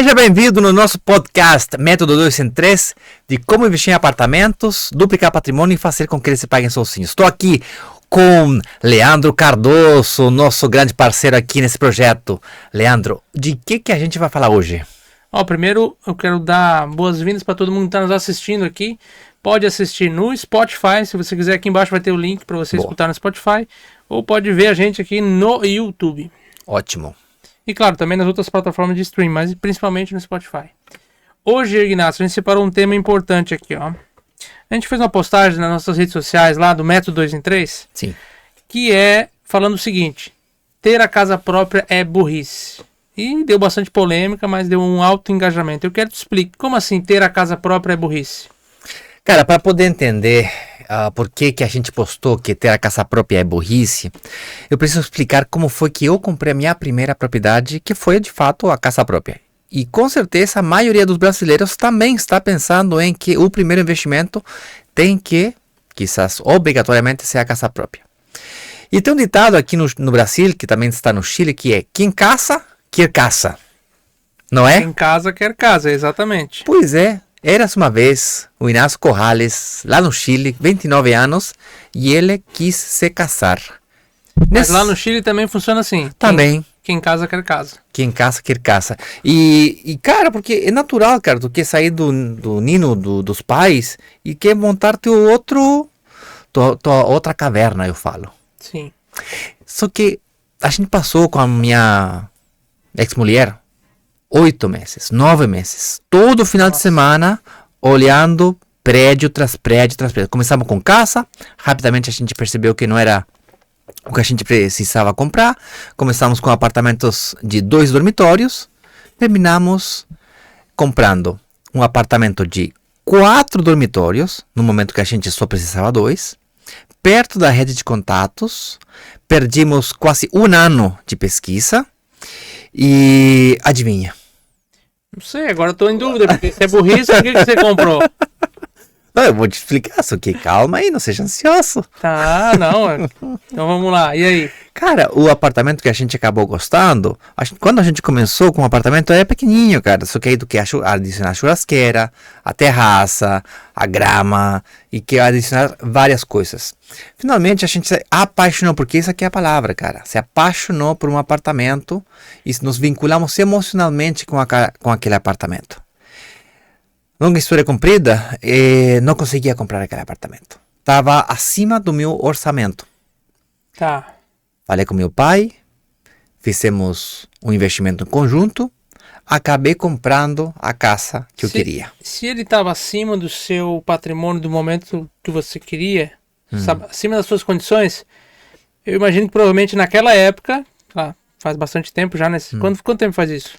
Seja bem-vindo no nosso podcast Método 2 em 3 de como investir em apartamentos, duplicar patrimônio e fazer com que eles se paguem sozinhos. Estou aqui com Leandro Cardoso, nosso grande parceiro aqui nesse projeto. Leandro, de que a gente vai falar hoje? Primeiro eu quero dar boas-vindas para todo mundo que está nos assistindo aqui. Pode assistir no Spotify, se você quiser, aqui embaixo vai ter o link para você escutar no Spotify, ou pode ver a gente aqui no YouTube. Ótimo. E claro, também nas outras plataformas de stream, mas principalmente no Spotify. Hoje, Ignacio, a gente separou um tema importante aqui, ó. A gente fez uma postagem nas nossas redes sociais lá do Método 2 em 3. Sim. Que é falando o seguinte: ter a casa própria é burrice. E deu bastante polêmica, mas deu um alto engajamento. Eu quero te explicar, como assim ter a casa própria é burrice? Cara, para poder entender por que a gente postou que ter a casa própria é burrice, eu preciso explicar como foi que eu comprei a minha primeira propriedade, que foi de fato a casa própria. E com certeza a maioria dos brasileiros também está pensando em que o primeiro investimento tem que, quizás obrigatoriamente, ser a casa própria. E tem um ditado aqui no Brasil, que também está no Chile, que é: quem caça, quer caça. Não é? Quem casa, quer casa, exatamente. Pois é. Era uma vez o Inácio Corrales, lá no Chile, 29 anos, e ele quis se casar. Mas lá no Chile também funciona assim. Também. Quem casa, quer casa. Quem caça, quer caça. E cara, porque é natural, cara, tu quer sair do ninho dos pais e quer montar tua outra caverna, eu falo. Sim. Só que a gente passou com a minha ex-mulher 8 meses, 9 meses, todo final de semana, olhando prédio tras prédio tras prédio. Começamos com casa, rapidamente a gente percebeu que não era o que a gente precisava comprar. Começamos com apartamentos de 2 dormitórios, terminamos comprando um apartamento de 4 dormitórios, no momento que a gente só precisava 2, perto da rede de contatos. Perdimos quase um ano de pesquisa e adivinha? Não sei, agora eu tô em dúvida, porque se é burrice, por que você comprou? Não, eu vou te explicar, só que calma aí, não seja ansioso. Tá, não. Então vamos lá, e aí? Cara, o apartamento que a gente acabou gostando, quando a gente começou com o apartamento era pequenininho, cara. Só que aí tu quer adicionar a churrasqueira, a terraça, a grama e quer adicionar várias coisas. Finalmente a gente se apaixonou, porque essa aqui é a palavra, cara. Se apaixonou por um apartamento e nos vinculamos emocionalmente com aquele apartamento. Longa história comprida, não conseguia comprar aquele apartamento. Estava acima do meu orçamento. Tá. Falei com meu pai, fizemos um investimento em conjunto, acabei comprando a casa que eu queria. Se ele estava acima do seu patrimônio do momento que você queria, sabe, acima das suas condições, eu imagino que provavelmente naquela época, faz bastante tempo já, quanto tempo faz isso?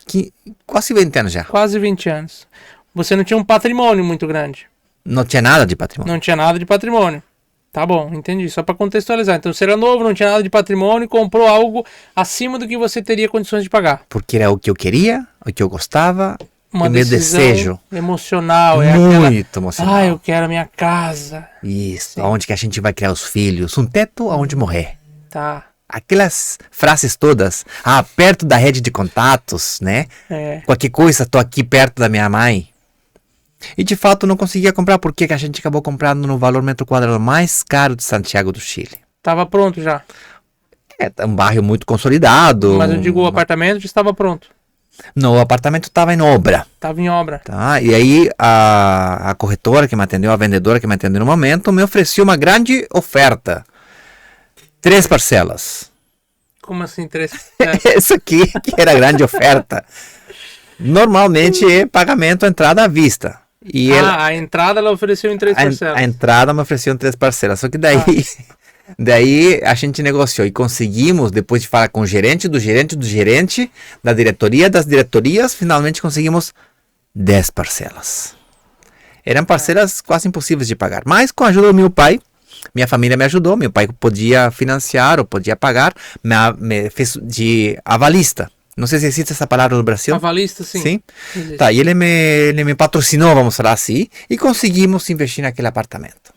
Quase 20 anos já. Quase 20 anos. Você não tinha um patrimônio muito grande. Não tinha nada de patrimônio. Não tinha nada de patrimônio. Tá bom, entendi. Só para contextualizar. Então você era novo, não tinha nada de patrimônio e comprou algo acima do que você teria condições de pagar. Porque era o que eu queria, o que eu gostava, Uma o meu decisão desejo. emocional. Muito emocional. Eu quero a minha casa. Isso, Sim. onde que a gente vai criar os filhos, um teto aonde morrer. Tá. Aquelas frases todas, perto da rede de contatos, né? Qualquer coisa, tô aqui perto da minha mãe. E de fato não conseguia comprar, porque a gente acabou comprando no valor metro quadrado mais caro de Santiago do Chile. Tava pronto já. É um bairro muito consolidado. Mas eu digo, o apartamento já estava pronto. Não, o apartamento estava em obra. Estava em obra. Tá? E aí a corretora que me atendeu, a vendedora que me atendeu no momento, me ofereceu uma grande oferta. 3 parcelas. Como assim 3? Essa aqui que era a grande oferta. Normalmente é pagamento entrada à vista. E a entrada ela ofereceu em 3 parcelas. A entrada me ofereceu em 3 parcelas. Só que daí a gente negociou e conseguimos, depois de falar com o gerente, da diretoria, das diretorias, finalmente conseguimos 10 parcelas. Eram parcelas quase impossíveis de pagar. Mas com a ajuda do meu pai, minha família me ajudou, meu pai podia financiar ou podia pagar, me fez de avalista. Não sei se existe essa palavra no Brasil. Avalista, sim. Sim? Tá, e ele me patrocinou, vamos falar assim, e conseguimos investir naquele apartamento.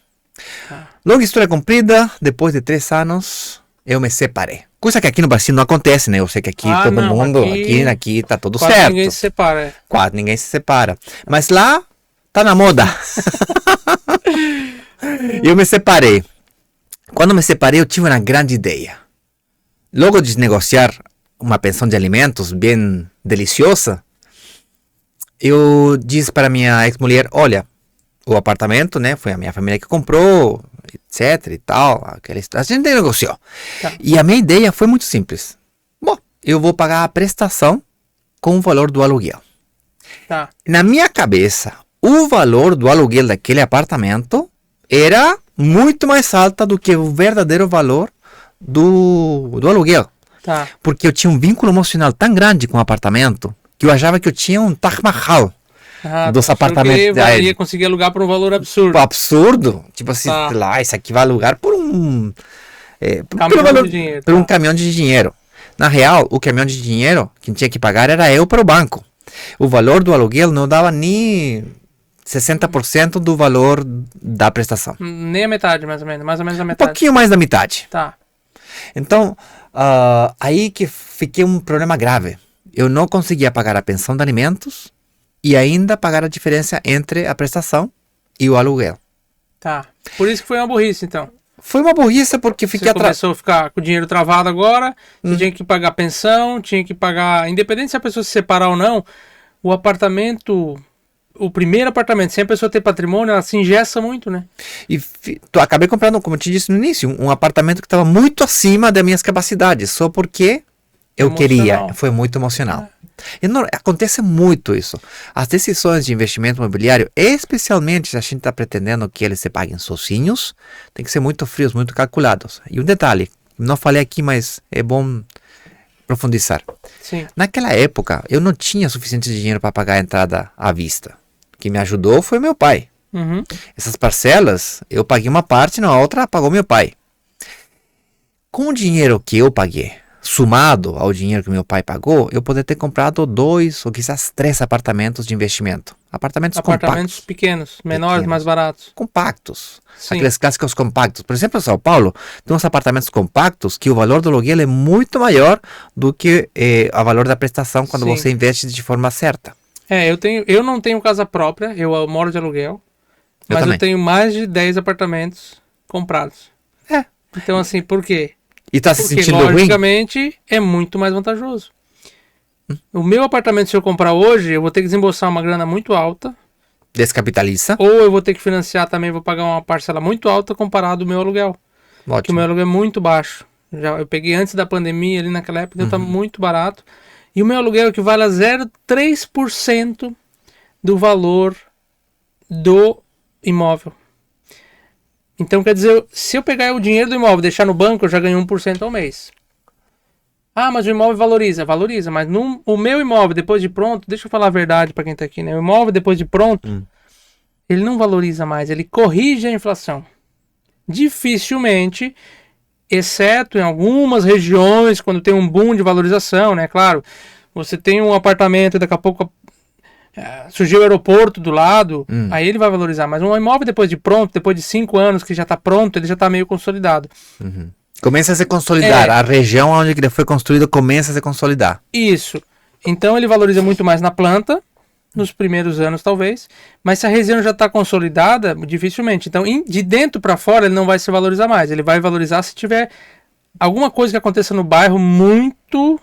Longa história comprida, depois de 3 anos, eu me separei. Coisa que aqui no Brasil não acontece, né? Eu sei que aqui todo mundo, aqui tá tudo quase certo. Ninguém se separa. Quase ninguém se separa. Mas lá tá na moda. Eu me separei. Quando me separei, eu tive uma grande ideia. Logo de negociar uma pensão de alimentos bem deliciosa, eu disse para minha ex-mulher, olha, o apartamento, né, foi a minha família que comprou, etc e tal, a gente negociou. Tá. E a minha ideia foi muito simples. Bom, eu vou pagar a prestação com o valor do aluguel. Tá. Na minha cabeça, o valor do aluguel daquele apartamento era muito mais alto do que o verdadeiro valor do aluguel. Tá. Porque eu tinha um vínculo emocional tão grande com o apartamento que eu achava que eu tinha um Taj Mahal dos apartamentos. Ia conseguir alugar por um valor absurdo. Absurdo. Tipo assim, Tá. lá, isso aqui vai alugar por um... Dinheiro, por um caminhão de dinheiro. Na real, o caminhão de dinheiro, quem tinha que pagar era eu para o banco. O valor do aluguel não dava nem 60% do valor da prestação. Nem a metade, mais ou menos a Um metade. pouquinho mais da metade. Tá. Então, aí que fiquei um problema grave. Eu não conseguia pagar a pensão de alimentos e ainda pagar a diferença entre a prestação e o aluguel. Tá. Por isso que foi uma burrice, então. Foi uma burrice porque fiquei Você começou a ficar com o dinheiro travado agora, você tinha que pagar pensão, tinha que pagar... Independente se a pessoa se separar ou não, o apartamento... O primeiro apartamento, sem a pessoa ter patrimônio, ela se engessa muito, né? E acabei comprando, como eu te disse no início, um apartamento que estava muito acima das minhas capacidades, só porque eu queria. Foi muito emocional. E não, acontece muito isso. As decisões de investimento imobiliário, especialmente se a gente está pretendendo que eles se paguem sozinhos, tem que ser muito frios, muito calculados. E um detalhe, não falei aqui, mas é bom profundizar. Sim. Naquela época, eu não tinha suficiente dinheiro para pagar a entrada à vista. Quem me ajudou foi meu pai. Uhum. Essas parcelas, eu paguei uma parte, na outra pagou meu pai. Com o dinheiro que eu paguei, somado ao dinheiro que meu pai pagou, eu poderia ter comprado 2 ou quizás 3 apartamentos de investimento. Apartamentos compactos. Pequenos, menores, mais baratos. Compactos. Sim. Aqueles clássicos compactos. Por exemplo, em São Paulo, tem uns apartamentos compactos que o valor do aluguel é muito maior do que o valor da prestação quando Sim. você investe de forma certa. Eu não tenho casa própria, eu moro de aluguel, mas também. eu tenho mais de 10 apartamentos comprados. Então, assim, por quê? E tá se Porque, sentindo ruim? logicamente, é muito mais vantajoso. O meu apartamento, se eu comprar hoje, eu vou ter que desembolsar uma grana muito alta, Descapitaliza. ou eu vou ter que financiar também, vou pagar uma parcela muito alta comparado ao meu aluguel. Porque o Ótimo. meu aluguel é muito baixo. Eu peguei antes da pandemia, ali naquela época, então tá muito barato. E o meu aluguel equivale a 0,3% do valor do imóvel. Então, quer dizer, se eu pegar o dinheiro do imóvel e deixar no banco, eu já ganho 1% ao mês. Ah, mas o imóvel valoriza. Valoriza, mas o meu imóvel, depois de pronto, deixa eu falar a verdade para quem tá aqui, né? O imóvel, depois de pronto, ele não valoriza mais, ele corrige a inflação. Dificilmente, exceto em algumas regiões, quando tem um boom de valorização, né? Claro, você tem um apartamento e daqui a pouco surgiu o aeroporto do lado, aí ele vai valorizar. Mas um imóvel depois de pronto, depois de 5 anos que já está pronto, ele já está meio consolidado. Começa a se consolidar. A região onde ele foi construído começa a se consolidar. Isso. Então ele valoriza muito mais na planta, nos primeiros anos talvez, mas se a região já está consolidada, dificilmente. Então de dentro para fora ele não vai se valorizar mais. Ele vai valorizar se tiver alguma coisa que aconteça no bairro muito...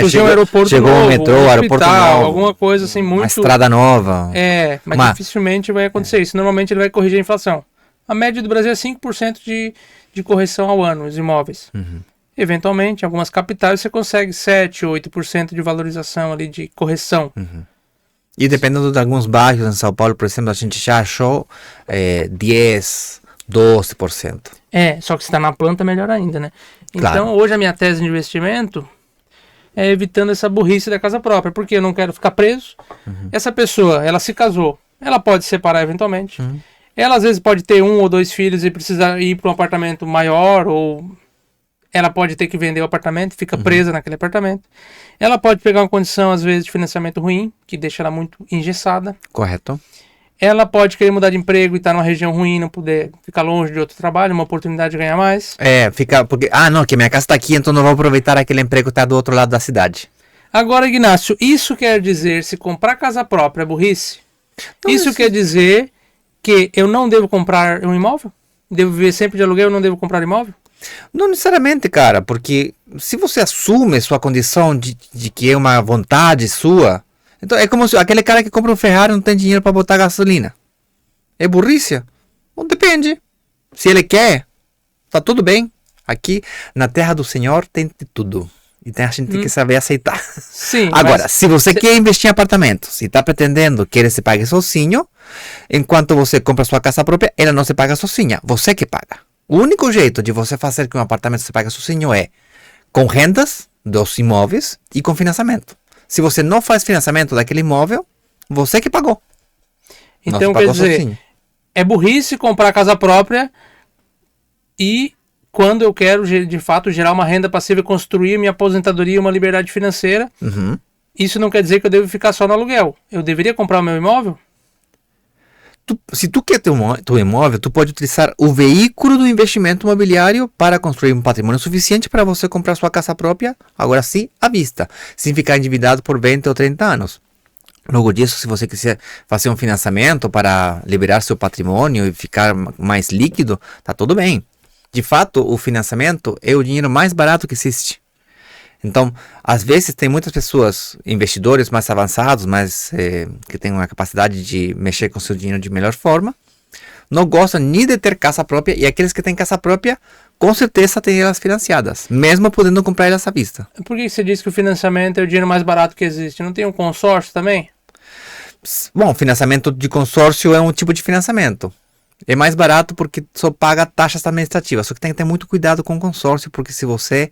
surgiu um aeroporto chegou novo, um metrô, um aeroporto hospital, novo, alguma coisa assim muito... uma estrada nova. Mas dificilmente vai acontecer isso. Normalmente ele vai corrigir a inflação. A média do Brasil é 5% de correção ao ano, os imóveis. Eventualmente, em algumas capitais você consegue 7, 8% de valorização ali, de correção. E dependendo de alguns bairros em São Paulo, por exemplo, a gente já achou 10, 12%. Só que se está na planta, melhor ainda, né? Claro. Então, hoje a minha tese de investimento é evitando essa burrice da casa própria, porque eu não quero ficar preso. Essa pessoa, ela se casou, ela pode se separar eventualmente. Ela às vezes pode ter 1 ou 2 filhos e precisar ir para um apartamento maior, ou ela pode ter que vender o apartamento e fica presa naquele apartamento. Ela pode pegar uma condição, às vezes, de financiamento ruim, que deixa ela muito engessada. Correto. ela pode querer mudar de emprego e estar numa região ruim, não poder ficar longe de outro trabalho, uma oportunidade de ganhar mais. Fica, porque, não, que minha casa tá aqui, então não vou aproveitar aquele emprego que tá do outro lado da cidade. Agora, Ignácio, isso quer dizer, se comprar casa própria é burrice? Não, isso quer dizer que eu não devo comprar um imóvel? Devo viver sempre de aluguel, eu não devo comprar imóvel? Não necessariamente, cara, porque se você assume sua condição de que é uma vontade sua, então é como se aquele cara que compra um Ferrari não tem dinheiro para botar gasolina. É burrice? Não depende. Se ele quer, tá tudo bem. Aqui na terra do Senhor tem de tudo. E a gente tem que saber aceitar. Sim. Agora, se você quer investir em apartamentos e está pretendendo que ele se pague sozinho, enquanto você compra sua casa própria, ela não se paga sozinha. Você que paga. O único jeito de você fazer que um apartamento se pague sozinho é com rendas dos imóveis e com financiamento. Se você não faz financiamento daquele imóvel, você que pagou. Então, quer dizer, é burrice comprar casa própria e quando eu quero, de fato, gerar uma renda passiva e construir minha aposentadoria e uma liberdade financeira, isso não quer dizer que eu devo ficar só no aluguel. Eu deveria comprar o meu imóvel? Se tu quer ter teu imóvel, tu pode utilizar o veículo do investimento imobiliário para construir um patrimônio suficiente para você comprar sua casa própria, agora sim, à vista, sem ficar endividado por 20 ou 30 anos. Logo disso, se você quiser fazer um financiamento para liberar seu patrimônio e ficar mais líquido, tá tudo bem. De fato, o financiamento é o dinheiro mais barato que existe. Então, às vezes tem muitas pessoas, investidores mais avançados, que têm uma capacidade de mexer com seu dinheiro de melhor forma, não gostam nem de ter casa própria, e aqueles que têm casa própria, com certeza têm elas financiadas, mesmo podendo comprar elas à vista. Por que você diz que o financiamento é o dinheiro mais barato que existe? Não tem um consórcio também? Bom, financiamento de consórcio é um tipo de financiamento. É mais barato porque só paga taxas administrativas. Só que tem que ter muito cuidado com o consórcio, porque se você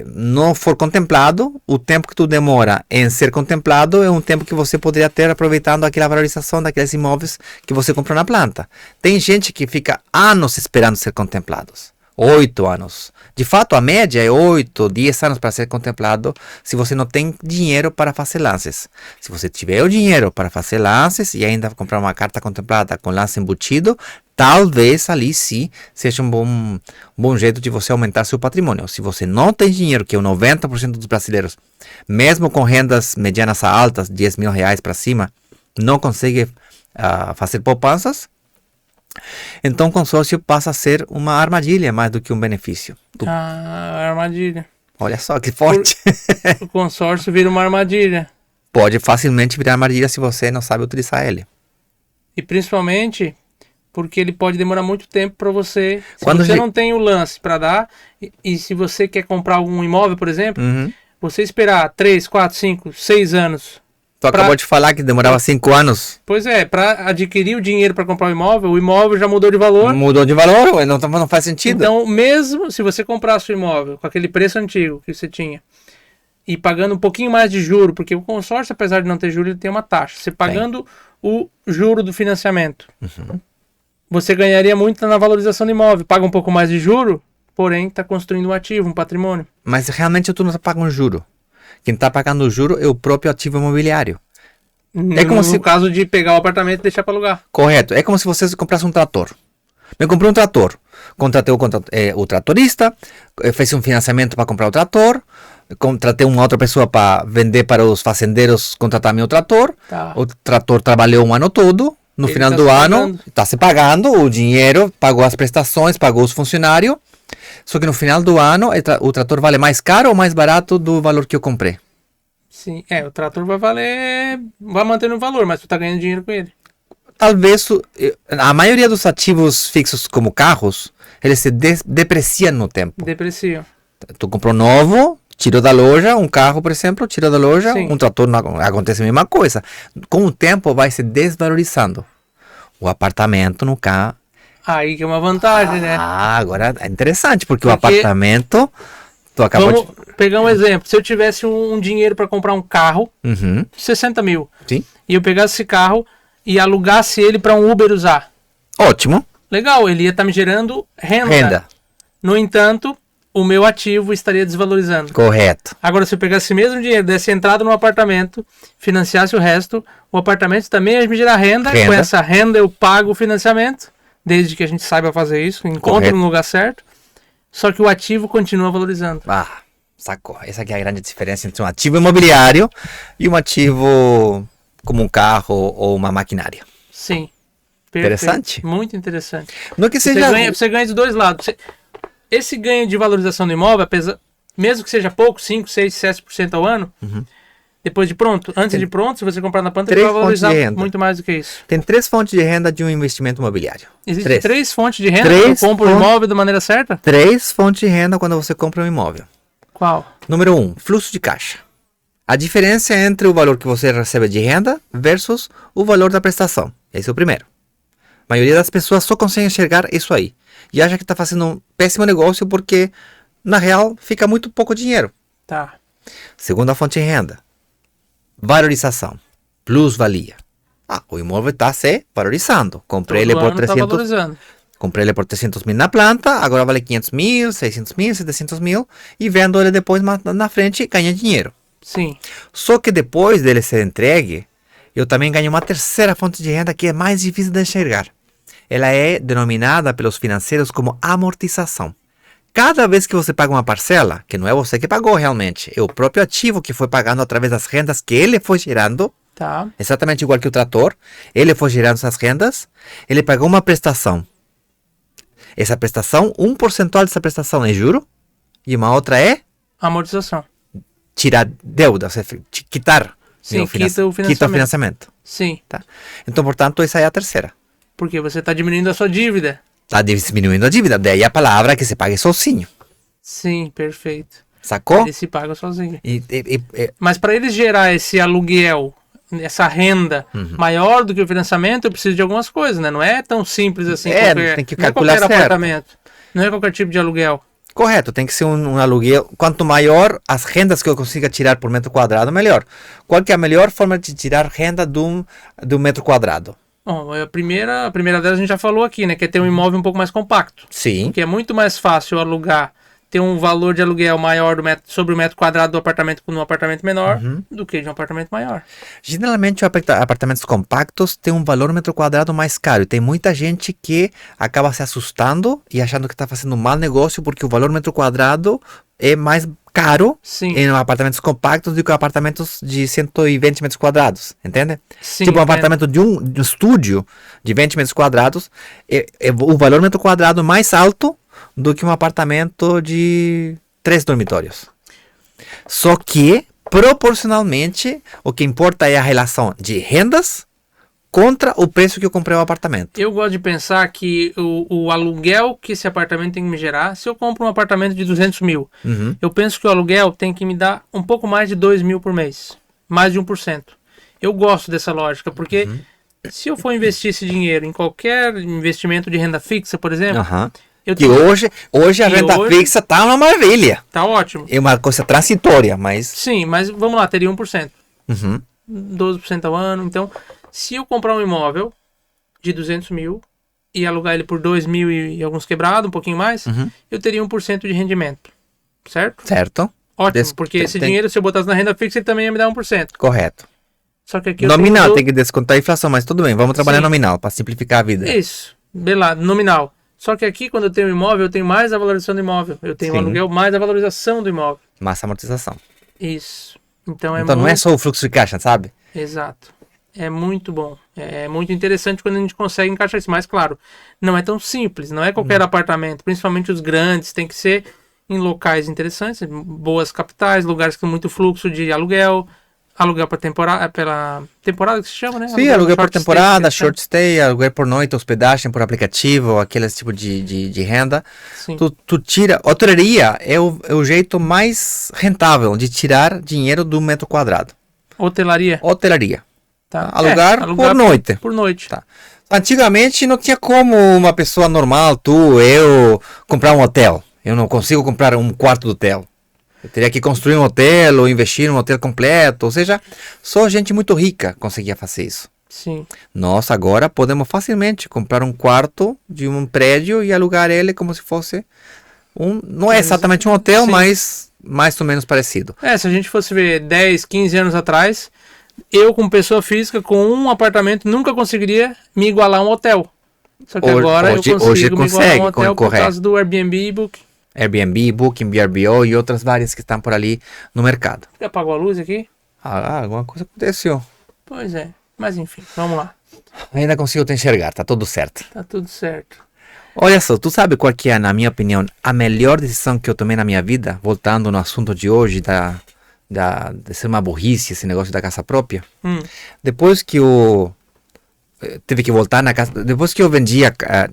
não for contemplado, o tempo que tu demora em ser contemplado é um tempo que você poderia ter aproveitando aquela valorização daqueles imóveis que você comprou na planta. Tem gente que fica anos esperando ser contemplados. 8 anos. De fato, a média é 8, 10 anos para ser contemplado se você não tem dinheiro para fazer lances. Se você tiver o dinheiro para fazer lances e ainda comprar uma carta contemplada com lance embutido, talvez ali sim seja um bom jeito de você aumentar seu patrimônio. Se você não tem dinheiro, que é o 90% dos brasileiros, mesmo com rendas medianas a altas, 10 mil reais para cima, não consegue fazer poupanças, então o consórcio passa a ser uma armadilha mais do que um benefício. Armadilha. Olha só que forte. O consórcio vira uma armadilha. Pode facilmente virar armadilha se você não sabe utilizar ele. E principalmente porque ele pode demorar muito tempo para você. Se você não tem o lance para dar, e se você quer comprar algum imóvel, por exemplo, você esperar 3, 4, 5, 6 anos. Tu acabou de falar que demorava 5 anos. Pois é, para adquirir o dinheiro para comprar o imóvel já mudou de valor. Mudou de valor, não faz sentido. Então, mesmo se você comprasse o imóvel com aquele preço antigo que você tinha, e pagando um pouquinho mais de juro, porque o consórcio, apesar de não ter juro, ele tem uma taxa. Você pagando o juro do financiamento, você ganharia muito na valorização do imóvel. Paga um pouco mais de juro, porém está construindo um ativo, um patrimônio. Mas realmente tu não está pagando juro. Quem está pagando o juro é o próprio ativo imobiliário. É como no caso de pegar o apartamento e deixar para alugar. Correto. É como se você comprasse um trator. Eu comprei um trator. Contratei o tratorista, fez um financiamento para comprar o trator, contratei uma outra pessoa para vender para os fazendeiros contratar meu trator. Tá. O trator trabalhou um ano todo. No final do ano, está se pagando o dinheiro, pagou as prestações, pagou os funcionários. Só que no final do ano, o trator vale mais caro ou mais barato do valor que eu comprei? Sim, o trator vai manter no valor, mas tu tá ganhando dinheiro com ele. Talvez, a maioria dos ativos fixos como carros, eles se depreciam no tempo. Depreciam. Tu comprou novo, tirou da loja, um carro, por exemplo, tirou da loja, Sim. Um trator, não, acontece a mesma coisa. Com o tempo vai se desvalorizando. O apartamento, no carro. Aí que é uma vantagem, né? Agora é interessante, porque o apartamento... Tu acabou Vamos pegar um exemplo. Se eu tivesse um dinheiro para comprar um carro, 60 mil, Sim. E eu pegasse esse carro e alugasse ele para um Uber usar. Ótimo. Legal, ele ia estar me gerando renda. No entanto, o meu ativo estaria desvalorizando. Correto. Agora, se eu pegasse esse mesmo dinheiro, desse entrada no apartamento, financiasse o resto, o apartamento também ia me gerar renda. Com essa renda eu pago o financiamento, desde que a gente saiba fazer isso, encontre no lugar certo. Só que o ativo continua valorizando. Ah, sacou. Essa aqui é a grande diferença entre um ativo imobiliário e um ativo como um carro ou uma maquinária. Sim. Perfeito. Interessante? Muito interessante. Não que seja... Você ganha dos dois lados. Esse ganho de valorização do imóvel, mesmo que seja pouco, 5, 6, 7% ao ano, depois de pronto, antes de pronto, se você comprar na planta, ele vai valorizar muito mais do que isso. Tem 3 fontes de renda de um investimento imobiliário. Existem 3 fontes de renda quando eu compro um imóvel da maneira certa? 3 fontes de renda quando você compra um imóvel. Qual? Número 1, fluxo de caixa. A diferença entre o valor que você recebe de renda versus o valor da prestação. Esse é o primeiro. A maioria das pessoas só consegue enxergar isso aí. E acha que está fazendo um péssimo negócio porque, na real, fica muito pouco dinheiro. Tá. Segunda fonte de renda. Valorização. Plusvalia. O imóvel está se valorizando. Comprei ele por 300 mil na planta, agora vale 500 mil, 600 mil, 700 mil. E vendo ele depois na frente, ganha dinheiro. Sim. Só que depois dele ser entregue, eu também ganho uma terceira fonte de renda que é mais difícil de enxergar. Ela é denominada pelos financeiros como amortização. Cada vez que você paga uma parcela, que não é você que pagou realmente, é o próprio ativo que foi pagando através das rendas que ele foi gerando, tá. Exatamente igual que o trator, ele foi gerando essas rendas, ele pagou uma prestação. Essa prestação, 1% dessa prestação é juro, e uma outra é... amortização. Tirar deuda, quitar. Sim, quita o financiamento. Sim. Tá. Então, portanto, essa é a terceira. Porque você está diminuindo a sua dívida. Está diminuindo a dívida. Daí a palavra que se pague sozinho. Sim, perfeito. Sacou? Ele se paga sozinho. Mas para eles gerar esse aluguel, essa renda maior do que o financiamento, eu preciso de algumas coisas, né? Não é tão simples assim. Tem que calcular não é qualquer certo. apartamento. Não é qualquer tipo de aluguel. Correto, tem que ser um aluguel. Quanto maior as rendas que eu consiga tirar por metro quadrado, melhor. Qual que é a melhor forma de tirar renda do metro quadrado? Bom, a primeira delas a gente já falou aqui, né? Que é ter um imóvel um pouco mais compacto. Sim. Porque é muito mais fácil alugar, ter um valor de aluguel maior sobre o metro quadrado do apartamento num apartamento menor do que de um apartamento maior. Geralmente, apartamentos compactos têm um valor metro quadrado mais caro. E tem muita gente que acaba se assustando e achando que está fazendo um mau negócio porque o valor metro quadrado é mais caro em apartamentos compactos do que apartamentos de 120 metros quadrados, entende? Sim, tipo um apartamento de um estúdio de 20 metros quadrados, o valor metro quadrado mais alto do que um apartamento de 3 dormitórios. Só que, proporcionalmente, o que importa é a relação de rendas contra o preço que eu comprei o apartamento. Eu gosto de pensar que o aluguel que esse apartamento tem que me gerar, se eu compro um apartamento de 200 mil, eu penso que o aluguel tem que me dar um pouco mais de 2 mil por mês. Mais de 1%. Eu gosto dessa lógica, porque se eu for investir esse dinheiro em qualquer investimento de renda fixa, por exemplo... Hoje a renda fixa tá uma maravilha. Tá ótimo. É uma coisa transitória, mas... Sim, mas vamos lá, teria 1%. 12% ao ano. Então, se eu comprar um imóvel de 200 mil e alugar ele por 2 mil e alguns quebrados, um pouquinho mais, eu teria 1% de rendimento. Certo? Certo. Ótimo, porque esse dinheiro, se eu botasse na renda fixa, ele também ia me dar 1%. Correto. Só que aqui nominal, tem que descontar a inflação, mas tudo bem, vamos trabalhar nominal, para simplificar a vida. Isso, beleza, nominal. Só que aqui, quando eu tenho imóvel, eu tenho mais a valorização do imóvel. Eu tenho um aluguel, mais a valorização do imóvel. Mais amortização. Isso. Então não é só o fluxo de caixa, sabe? Exato. É muito bom. É muito interessante quando a gente consegue encaixar isso. Mas, claro, não é tão simples. Não é qualquer apartamento. Principalmente os grandes. Tem que ser em locais interessantes. Boas capitais. Lugares com muito fluxo de aluguel. Aluguel para temporada, pela temporada que se chama, né? Sim, aluguel por temporada, short stay, aluguel por noite, hospedagem por aplicativo, aqueles tipo de renda. Sim. Tu tira... Hotelaria é o jeito mais rentável de tirar dinheiro do metro quadrado. Hotelaria? Hotelaria. Tá. Alugar por noite. Por noite. Tá. Antigamente não tinha como uma pessoa normal, eu, comprar um hotel. Eu não consigo comprar um quarto do hotel. Eu teria que construir um hotel ou investir em um hotel completo. Ou seja, só gente muito rica conseguia fazer isso. Sim. Nós agora podemos facilmente comprar um quarto de um prédio e alugar ele como se fosse Não é exatamente um hotel, Sim. mas mais ou menos parecido. Se a gente fosse ver 10, 15 anos atrás, eu, como pessoa física, com um apartamento, nunca conseguiria me igualar a um hotel. Só que agora hoje eu consigo me igualar a um consegue hotel por concorrer. causa do Airbnb e Booking. Airbnb, Booking, VRBO e outras várias que estão por ali no mercado. Você apagou a luz aqui? Alguma coisa aconteceu. Pois é. Mas enfim, vamos lá. Ainda consigo te enxergar, tá tudo certo. Tá tudo certo. Olha só, tu sabe qual que é, na minha opinião, a melhor decisão que eu tomei na minha vida? Voltando no assunto de hoje, de ser uma burrice esse negócio da casa própria. Depois que eu tive que voltar na casa... Depois que eu vendi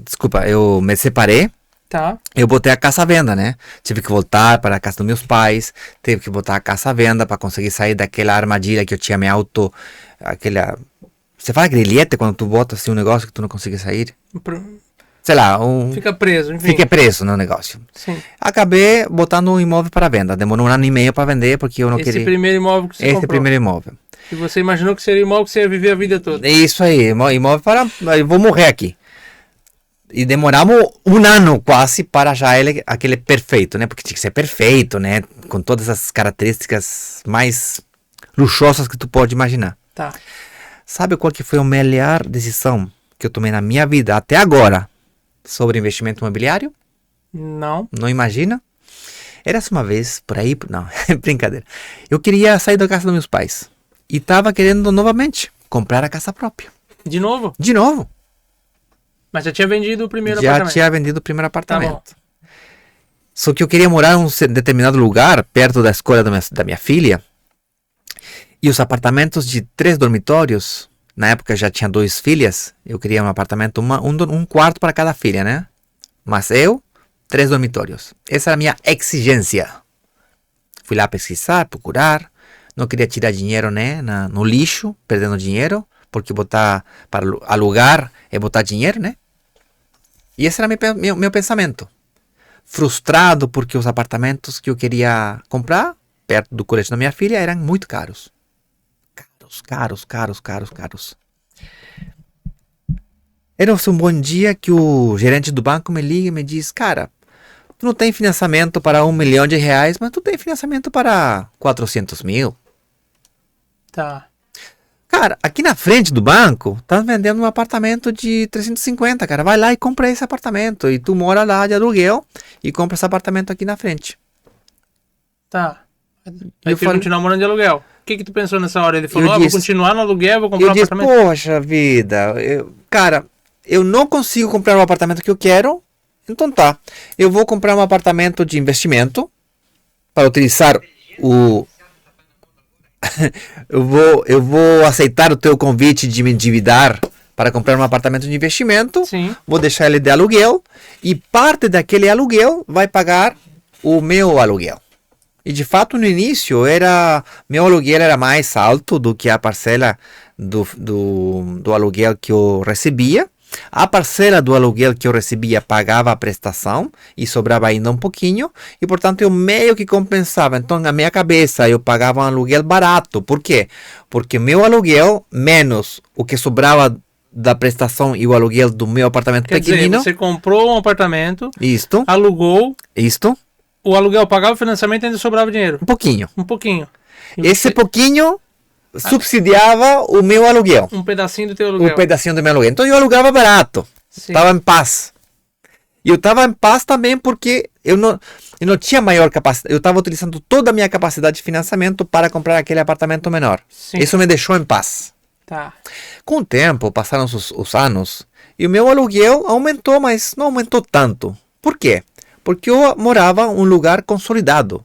desculpa, eu me separei. Tá. Eu botei a casa à venda, né? Tive que voltar para a casa dos meus pais, tive que botar a casa à venda para conseguir sair daquela armadilha que eu tinha aquela... Você fala grilhete quando tu bota assim um negócio que tu não consegue sair? Sei lá, Fica preso, enfim. Fica preso no negócio. Sim. Acabei botando um imóvel para venda. Demorou 1 ano e meio para vender porque eu não queria... Esse primeiro imóvel que você comprou. Esse primeiro imóvel. E você imaginou que seria o imóvel que você ia viver a vida toda. É isso aí, imóvel para... Eu vou morrer aqui. E demoramos 1 ano quase para já aquele perfeito, né? Porque tinha que ser perfeito, né? Com todas as características mais luxuosas que tu pode imaginar. Tá. Sabe qual que foi a melhor decisão que eu tomei na minha vida até agora sobre investimento imobiliário? Não. Não imagina? Era-se uma vez, por aí... Não, é brincadeira. Eu queria sair da casa dos meus pais. E estava querendo novamente comprar a casa própria. De novo? De novo. Mas já tinha vendido o primeiro Já apartamento. tinha vendido o primeiro Tá apartamento. bom. Só que eu queria morar em um determinado lugar, perto da escola da minha filha. E os apartamentos de 3 dormitórios, na época já tinha 2 filhas, eu queria um apartamento, um quarto para cada filha, né? Mas 3 dormitórios. Essa era a minha exigência. Fui lá pesquisar, procurar. Não queria tirar dinheiro, né, no lixo, perdendo dinheiro, porque botar para alugar é botar dinheiro, né? E esse era meu pensamento. Frustrado porque os apartamentos que eu queria comprar, perto do colégio da minha filha, eram muito caros. Caros. Era um bom dia que o gerente do banco me liga e me diz: cara, tu não tem financiamento para R$1 milhão, mas tu tem financiamento para 400 mil. Tá. Cara, aqui na frente do banco, tá vendendo um apartamento de 350, cara. Vai lá e compra esse apartamento. E tu mora lá de aluguel e compra esse apartamento aqui na frente. Tá. Aí eu continuar morando de aluguel. O que tu pensou nessa hora? Ele falou, vou continuar no aluguel, vou comprar um apartamento. Poxa vida, cara, eu não consigo comprar o apartamento que eu quero. Então tá, eu vou comprar um apartamento de investimento para utilizar o... eu vou aceitar o teu convite de me endividar para comprar um apartamento de investimento. Sim. Vou deixar ele de aluguel e parte daquele aluguel vai pagar o meu aluguel. E de fato no início meu aluguel era mais alto do que a parcela do aluguel que eu recebia. A parcela do aluguel que eu recebia pagava a prestação e sobrava ainda um pouquinho. E portanto eu meio que compensava. Então na minha cabeça eu pagava um aluguel barato. Por quê? Porque meu aluguel menos o que sobrava da prestação e o aluguel do meu apartamento pequenino. Dizer, você comprou um apartamento, Isto. alugou, Isto. o aluguel pagava o financiamento e ainda sobrava dinheiro. Um pouquinho. Um pouquinho. E Esse pouquinho subsidiava o meu aluguel. Um pedacinho do teu aluguel. Um pedacinho do meu aluguel. Então eu alugava barato. Estava em paz. E eu estava em paz também porque eu não tinha maior capacidade. Eu estava utilizando toda a minha capacidade de financiamento para comprar aquele apartamento menor. Sim. Isso me deixou em paz. Tá. Com o tempo, passaram os anos, e o meu aluguel aumentou, mas não aumentou tanto. Por quê? Porque eu morava em um lugar consolidado.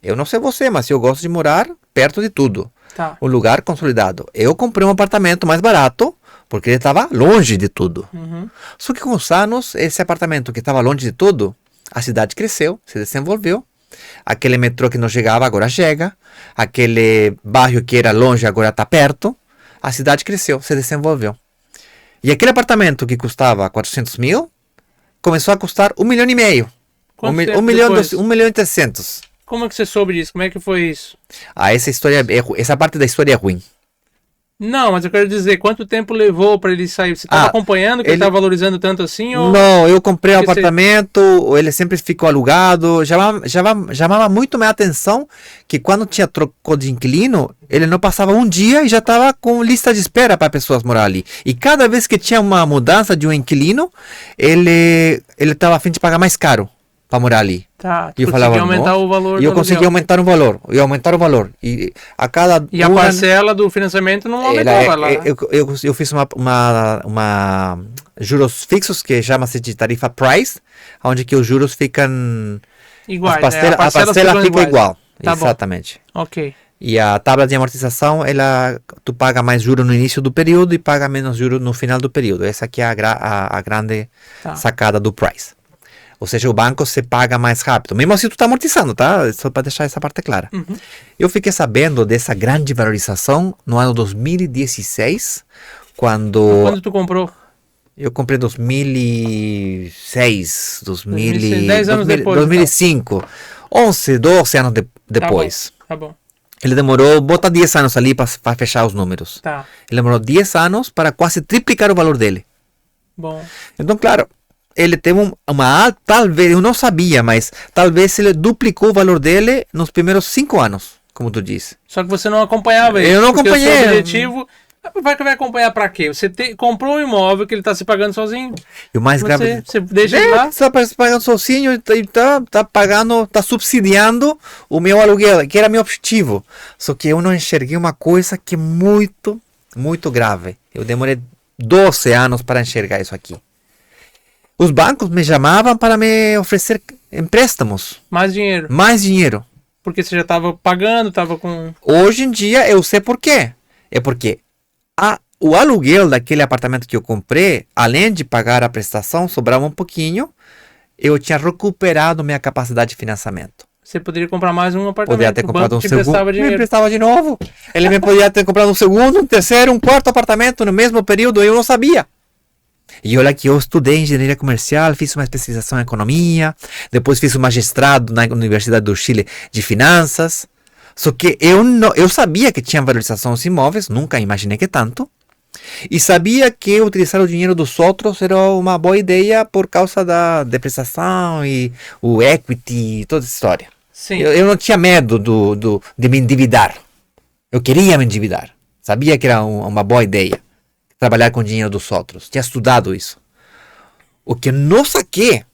Eu não sei você, mas eu gosto de morar perto de tudo. Tá. Um lugar consolidado. Eu comprei um apartamento mais barato, porque ele estava longe de tudo. Uhum. Só que com os anos, esse apartamento que estava longe de tudo, a cidade cresceu, se desenvolveu. Aquele metrô que não chegava, agora chega. Aquele bairro que era longe, agora está perto. A cidade cresceu, se desenvolveu. E aquele apartamento que custava 400 mil, começou a custar 1,5 milhão. Quanto 1 tempo milhão, depois? 1 milhão e 300. Como é que você soube disso? Como é que foi isso? Essa parte da história é ruim. Não, mas eu quero dizer, quanto tempo levou para ele sair? Você estava acompanhando que ele estava valorizando tanto assim? Ou... Não, eu comprei um apartamento, ele sempre ficou alugado. Chamava muito minha atenção que quando tinha trocou de inquilino, ele não passava um dia e já estava com lista de espera para pessoas morar ali. E cada vez que tinha uma mudança de um inquilino, ele estava a fim de pagar mais caro para morar ali. Tá, e eu falava, aumentar o valor. E eu consegui aumentar o valor. E aumentar o valor. E a cada a parcela do financiamento não aumentava lá. Eu fiz uma juros fixos que chama-se de tarifa price, onde que os juros ficam iguais, a parcela fica igual. Tá exatamente. Bom. Ok. E a tabela de amortização, tu paga mais juros no início do período e paga menos juros no final do período. Essa aqui é a grande sacada do price. Ou seja, o banco se paga mais rápido. Mesmo assim, tu está amortizando, tá? Só para deixar essa parte clara. Uhum. Eu fiquei sabendo dessa grande valorização no ano 2016, quando tu comprou? Eu comprei em 2006, 10 anos depois. 2005. Então. 11, 12 anos depois. Tá bom. Ele demorou, bota 10 anos ali para fechar os números. Tá. Ele demorou 10 anos para quase triplicar o valor dele. Bom. Então, claro, ele teve talvez, eu não sabia, mas talvez ele duplicou o valor dele nos primeiros 5 anos, como tu disse. Só que você não acompanhava ele. Eu não acompanhei. O seu objetivo, vai acompanhar para quê? Você comprou um imóvel que ele está se pagando sozinho. E o mais grave, você deixa ele lá. Você está pagando sozinho e está subsidiando o meu aluguel, que era meu objetivo. Só que eu não enxerguei uma coisa que é muito, muito grave. Eu demorei 12 anos para enxergar isso aqui. Os bancos me chamavam para me oferecer empréstimos. Mais dinheiro. Mais dinheiro. Porque você já estava pagando, estava com... Hoje em dia eu sei por quê. É porque o aluguel daquele apartamento que eu comprei, além de pagar a prestação, sobrava um pouquinho, eu tinha recuperado minha capacidade de financiamento. Você poderia comprar mais um apartamento. Poderia ter comprado um segundo. Me emprestava de novo. Ele me podia ter comprado um segundo, um terceiro, um quarto apartamento no mesmo período, eu não sabia. E olha que eu estudei engenharia comercial, fiz uma especialização em economia, depois fiz um magistrado na Universidade do Chile de finanças. Só que eu sabia que tinha valorização dos imóveis, nunca imaginei que tanto. E sabia que utilizar o dinheiro dos outros era uma boa ideia por causa da depreciação e o equity e toda essa história. Sim. Eu não tinha medo de me endividar. Eu queria me endividar. Sabia que era uma boa ideia trabalhar com o dinheiro dos outros. Tinha estudado isso. O que eu não saquei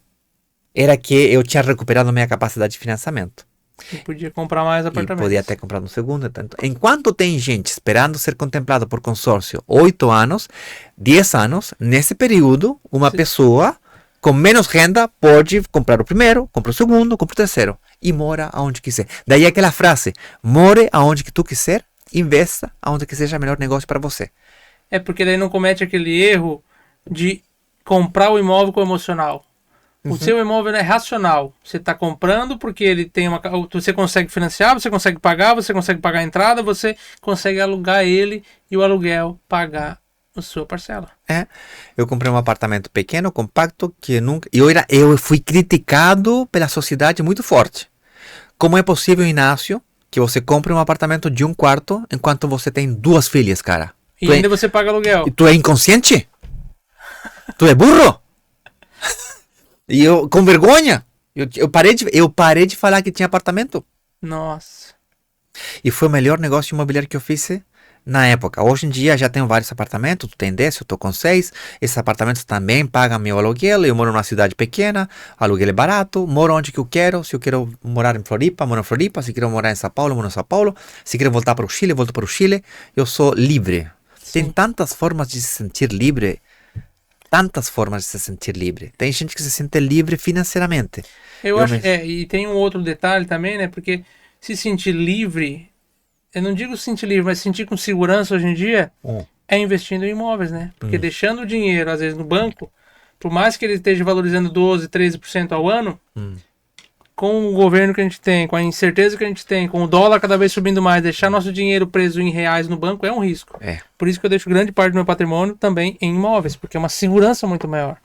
era que eu tinha recuperado minha capacidade de financiamento. E podia comprar mais apartamentos. E podia ter comprado um segundo. Enquanto tem gente esperando ser contemplado por consórcio 8 anos, 10 anos, nesse período, uma pessoa com menos renda pode comprar o primeiro, compra o segundo, compra o terceiro. E mora aonde quiser. Daí aquela frase, more aonde que tu quiser, investa aonde que seja o melhor negócio para você. É porque daí não comete aquele erro de comprar o imóvel com o emocional. O seu imóvel é racional. Você está comprando porque ele tem você consegue financiar, você consegue pagar a entrada, você consegue alugar ele e o aluguel pagar a sua parcela. Eu comprei um apartamento pequeno, compacto, que nunca... Eu fui criticado pela sociedade muito forte. Como é possível, Inácio, que você compre um apartamento de 1 quarto enquanto você tem 2 filhas, cara? E ainda você paga aluguel. E tu é inconsciente? Tu é burro? E eu, com vergonha, eu parei de falar que tinha apartamento. Nossa. E foi o melhor negócio imobiliário que eu fiz na época. Hoje em dia já tenho vários apartamentos, tu tem 10, eu estou com 6. Esses apartamentos também pagam meu aluguel. Eu moro numa cidade pequena, aluguel é barato, moro onde que eu quero. Se eu quero morar em Floripa, moro em Floripa. Se quero morar em São Paulo, moro em São Paulo. Se quero voltar para o Chile, volto para o Chile. Eu sou livre. Sim. Tem tantas formas de se sentir livre. Tantas formas de se sentir livre. Tem gente que se sente livre financeiramente. Eu acho, e tem um outro detalhe também, né? Porque se sentir livre, eu não digo sentir livre, mas sentir com segurança hoje em dia, é investindo em imóveis, né? Porque deixando o dinheiro, às vezes, no banco, por mais que ele esteja valorizando 12%, 13% ao ano, com o governo que a gente tem, com a incerteza que a gente tem, com o dólar cada vez subindo mais, deixar nosso dinheiro preso em reais no banco é um risco. Por isso que eu deixo grande parte do meu patrimônio também em imóveis, porque é uma segurança muito maior.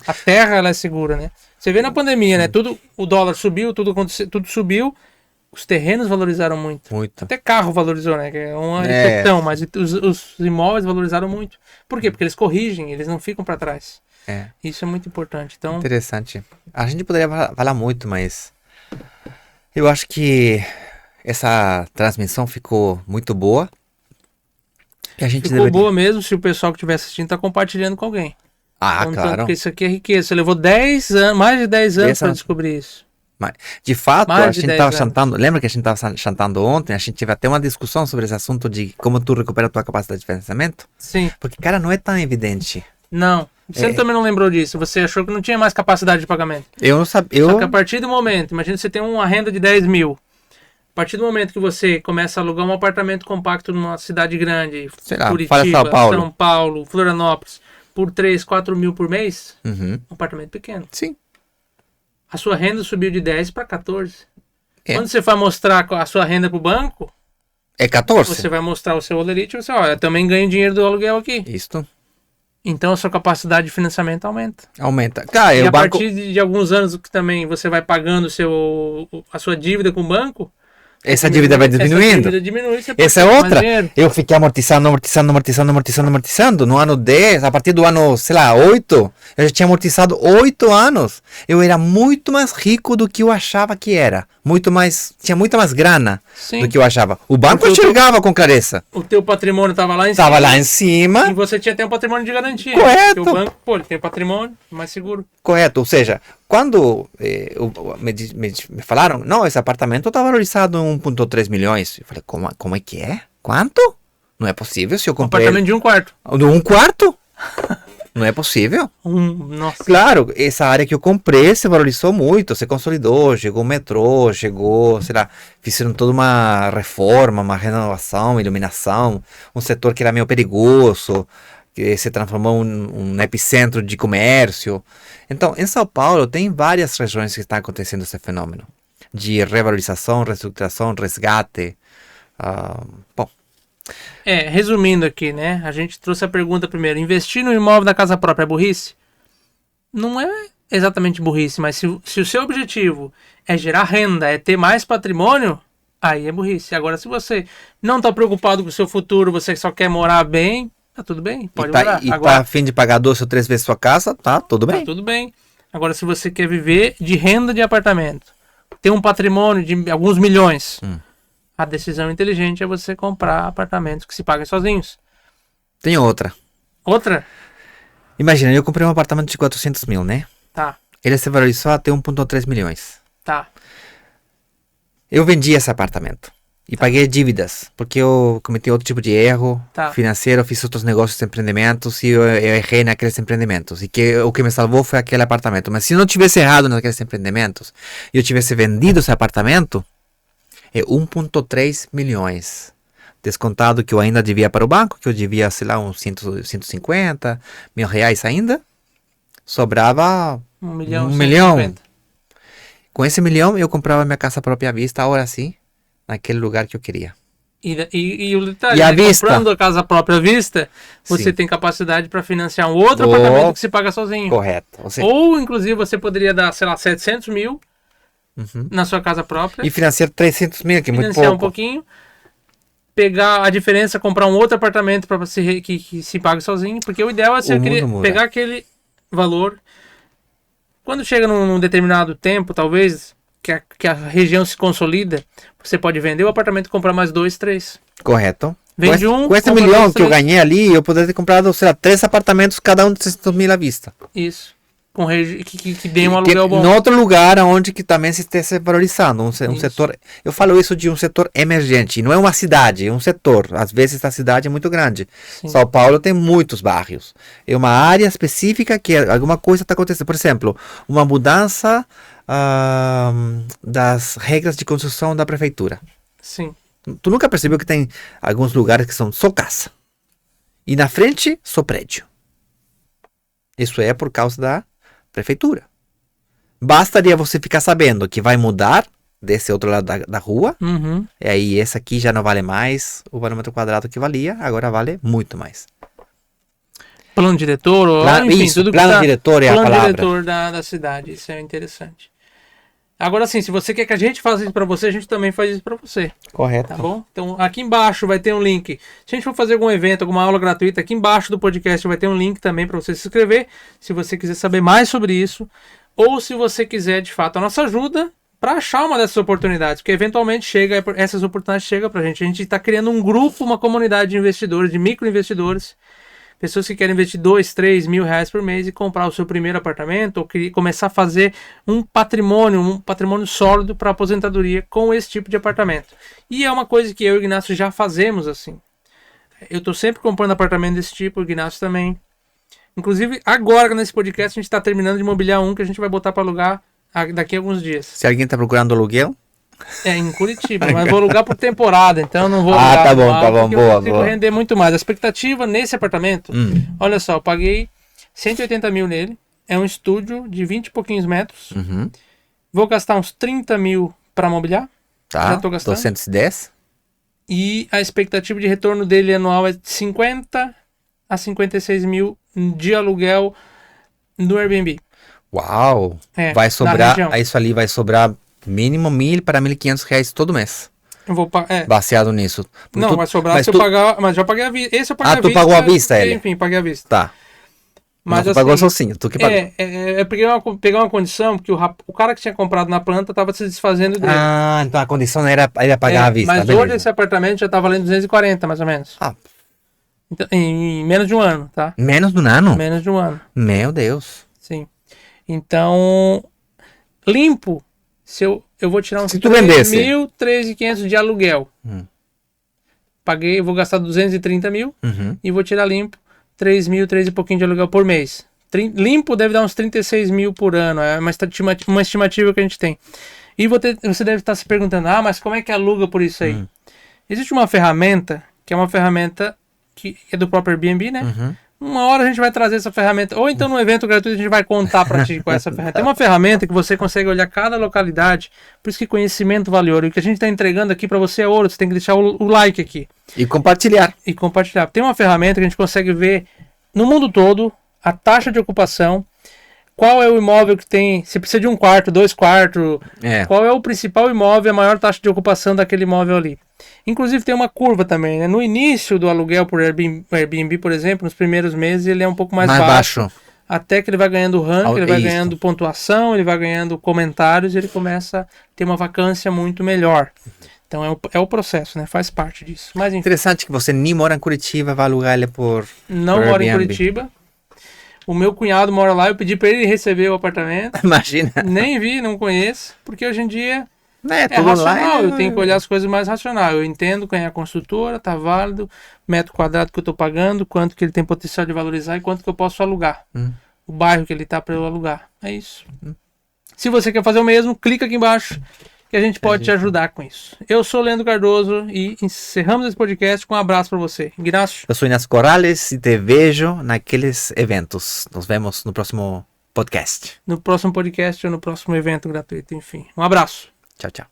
A terra, ela é segura, né? Você vê na pandemia, né? O dólar subiu, tudo subiu, os terrenos valorizaram muito. Muito. Até carro valorizou, né? Que é uma É. exceção, mas os imóveis valorizaram muito. Por quê? Porque eles corrigem, eles não ficam para trás. É. Isso é muito importante. Então, Interessante. A gente poderia falar muito, mas eu acho que essa transmissão ficou muito boa. E a gente ficou deveria... boa mesmo se o pessoal que estiver assistindo tá compartilhando com alguém. Ah, Então, claro. porque isso aqui é riqueza. Você levou 10 anos, mais de 10 anos Essa- para descobrir isso. Mas, de fato, Mais a de gente 10 estava anos. chantando. Lembra que a gente estava chantando ontem? A gente teve até uma discussão sobre esse assunto de como tu recupera a tua capacidade de financiamento? Sim. Porque, cara, não é tão evidente. Não. Você também não lembrou disso. Você achou que não tinha mais capacidade de pagamento. Eu não sabia. Só que a partir do momento, imagina que você tem uma renda de 10 mil. A partir do momento que você começa a alugar um apartamento compacto numa cidade grande, Sei lá, Curitiba, fala São Paulo. São Paulo, Florianópolis, por 3, 4 mil por mês, Uhum. um apartamento pequeno. Sim. A sua renda subiu de 10 para 14. É. Quando você vai mostrar a sua renda para o banco, É 14. você vai mostrar o seu olerite e você, olha, eu também ganho dinheiro do aluguel aqui. Isto Então a sua capacidade de financiamento aumenta. aumenta. Cara, E o a banco. partir de alguns anos que também você vai pagando a sua dívida com o banco, Essa dívida vai diminuindo. essa dívida diminui, você pode Essa é ter mais outra. dinheiro. Eu fiquei amortizando. No ano 10, a partir do ano, sei lá, 8, eu já tinha amortizado 8 anos. Eu era muito mais rico do que eu achava que era. Tinha muito mais grana Sim. do que eu achava. O banco Porque enxergava com clareza. O teu patrimônio estava lá em Estava cima. lá em cima. E você tinha até um patrimônio de garantia. Correto. Porque o banco, pô, ele tem patrimônio mais seguro. Correto, ou seja, quando me falaram, não, esse apartamento está valorizado em 1,3 milhões. Eu falei, como é que é? Quanto? Não é possível se eu Um comprei... apartamento de um quarto. De um quarto? Não é possível. Nossa. Claro, essa área que eu comprei se valorizou muito, se consolidou, chegou o metrô, sei lá, fizeram toda uma reforma, uma renovação, iluminação, um setor que era meio perigoso, que se transformou em um epicentro de comércio. Então, em São Paulo, tem várias regiões que está acontecendo esse fenômeno de revalorização, reestruturação, resgate. Bom, Resumindo aqui, né? A gente trouxe a pergunta primeiro. Investir no imóvel da casa própria é burrice? Não é exatamente burrice, mas se o seu objetivo é gerar renda, é ter mais patrimônio, aí é burrice. Agora, se você não está preocupado com o seu futuro, você só quer morar bem, tá tudo bem, pode morar. e Agora, tá a fim de pagar 2 ou 3 vezes sua casa, tá tudo tá bem. tudo bem. Agora, se você quer viver de renda de apartamento, ter um patrimônio de alguns milhões, a decisão inteligente é você comprar apartamentos que se paguem sozinhos. Tem outra. Outra? Imagina, eu comprei um apartamento de 400 mil, né? Tá, Ele se valorizou até 1,3 milhões. tá. Eu vendi esse apartamento e paguei dívidas, porque eu cometi outro tipo de erro financeiro, fiz outros negócios, empreendimentos, e eu errei naqueles empreendimentos. E o que me salvou foi aquele apartamento. Mas se eu não tivesse errado naqueles empreendimentos e eu tivesse vendido esse apartamento, é 1,3 milhões. Descontado que eu ainda devia para o banco, que eu devia, sei lá, uns 150 mil reais ainda, sobrava 1 milhão. 1 milhão. 150. Com esse milhão, eu comprava minha casa própria à vista, agora sim, naquele lugar que eu queria. E o detalhe, E à né? vista? Comprando a casa própria à vista, você Sim. tem capacidade para financiar um outro apartamento que se paga sozinho. Correto. Ou, inclusive, você poderia dar, sei lá, 700 mil na sua casa própria, E financiar 300 mil, que é muito financiar um pouco. pouquinho, pegar a diferença, comprar um outro apartamento para que se pague sozinho, porque o ideal é você O mundo muda. pegar aquele valor. Quando chega num determinado tempo, talvez, que a região se consolida, você pode vender o apartamento e comprar mais 2, 3. Correto. Vende Com esse compra milhão dois, que eu três. ganhei ali, eu poderia ter comprado, sei lá, 3 apartamentos, cada um de 600 mil à vista. Isso. Com que dê um Que, aluguel bom. em outro lugar onde que também se esteja valorizando, um Isso. setor, eu falo isso de um setor emergente, não é uma cidade, é um setor, às vezes a cidade é muito grande. Sim. São Paulo tem muitos bairros, é uma área específica que alguma coisa está acontecendo, por exemplo, uma mudança das regras de construção da prefeitura. Sim. Tu nunca percebeu que tem alguns lugares que são só casa e na frente só prédio? Isso é por causa da prefeitura. Bastaria você ficar sabendo que vai mudar desse outro lado da rua, Uhum. e aí esse aqui já não vale mais o valor metro quadrado que valia, agora vale muito mais. Plano diretor, ou, enfim, Isso, tudo plano que tá, diretor é a plano palavra. diretor da cidade, isso é interessante. Agora sim, se você quer que a gente faça isso pra você, a gente também faz isso pra você. Correto. Tá bom? Então aqui embaixo vai ter um link. Se a gente for fazer algum evento, alguma aula gratuita, aqui embaixo do podcast vai ter um link também para você se inscrever. Se você quiser saber mais sobre isso. Ou se você quiser, de fato, a nossa ajuda para achar uma dessas oportunidades. Porque eventualmente essas oportunidades chegam pra gente. A gente está criando um grupo, uma comunidade de investidores, de microinvestidores. Pessoas que querem investir 2, 3 mil reais por mês e comprar o seu primeiro apartamento ou começar a fazer um patrimônio sólido para aposentadoria com esse tipo de apartamento. E é uma coisa que eu e o Ignacio já fazemos assim. Eu estou sempre comprando apartamento desse tipo, o Ignacio também. Inclusive, agora nesse podcast a gente está terminando de mobiliar um que a gente vai botar para alugar daqui a alguns dias. Se alguém está procurando aluguel? Em Curitiba, mas vou alugar por temporada, então não vou alugar. Tá bom, boa, eu consigo render muito mais. A expectativa nesse apartamento, olha só, eu paguei 180 mil nele, é um estúdio de 20 e pouquinhos metros, vou gastar uns 30 mil para mobiliar, tá, já tô gastando. 210. E a expectativa de retorno dele anual é de 50 a 56 mil de aluguel no Airbnb. Uau! Vai sobrar, isso ali vai sobrar mínimo 1.000 para 1.500 reais todo mês. Eu vou baseado nisso. Não, vai sobrar se eu pagar. Mas já paguei a vista. Esse eu paguei a vista. Tu pagou a vista, ele? Enfim, paguei a vista. Tá. Mas tu pagou sozinho, tu que pagou. Peguei uma condição, porque o cara que tinha comprado na planta estava se desfazendo dele. Então a condição era pagar a vista. Mas beleza. Hoje esse apartamento já está valendo 240, mais ou menos. Então, em menos de um ano, tá? Menos de um ano? Menos de um ano. Meu Deus. Sim. Então, limpo. Eu vou tirar uns 3.500 de aluguel. Paguei, eu vou gastar 230 mil e vou tirar limpo 3 e pouquinho de aluguel por mês. Limpo deve dar uns 36 mil por ano. É uma estimativa que a gente tem. E você deve estar se perguntando, mas como é que aluga por isso aí? Existe uma ferramenta, que é uma ferramenta que é do próprio Airbnb, né? Uma hora a gente vai trazer essa ferramenta, ou então no evento gratuito a gente vai contar pra ti com essa ferramenta. Tem uma ferramenta que você consegue olhar cada localidade, por isso que conhecimento vale ouro. E o que a gente está entregando aqui para você é ouro, você tem que deixar o like aqui. E compartilhar. Tem uma ferramenta que a gente consegue ver no mundo todo a taxa de ocupação, qual é o imóvel que tem, se precisa de 1 quarto, 2 quartos, qual é o principal imóvel, a maior taxa de ocupação daquele imóvel ali. Inclusive tem uma curva também, né? No início do aluguel por Airbnb, por exemplo, nos primeiros meses ele é um pouco mais baixo. Até que ele vai ganhando ranking, ele vai ganhando pontuação, ele vai ganhando comentários, ele começa a ter uma vacância muito melhor. Então é o processo, né? Faz parte disso. Mas, enfim. Interessante que você nem mora em Curitiba, vai alugar ele Não mora em Curitiba. O meu cunhado mora lá, eu pedi para ele receber o apartamento. Imagina. Nem vi, não conheço, porque hoje em dia tudo racional, online. Eu tenho que olhar as coisas mais racional. Eu entendo quem é a construtora, tá válido, metro quadrado que eu tô pagando, quanto que ele tem potencial de valorizar e quanto que eu posso alugar. O bairro que ele tá para eu alugar. É isso. Se você quer fazer o mesmo, clica aqui embaixo que a gente pode te ajudar com isso. Eu sou o Leandro Cardoso e encerramos esse podcast com um abraço para você. Ignacio. Eu sou Inácio Corrales e te vejo naqueles eventos. Nos vemos no próximo podcast. No próximo podcast ou no próximo evento gratuito, enfim. Um abraço. Tchau, tchau.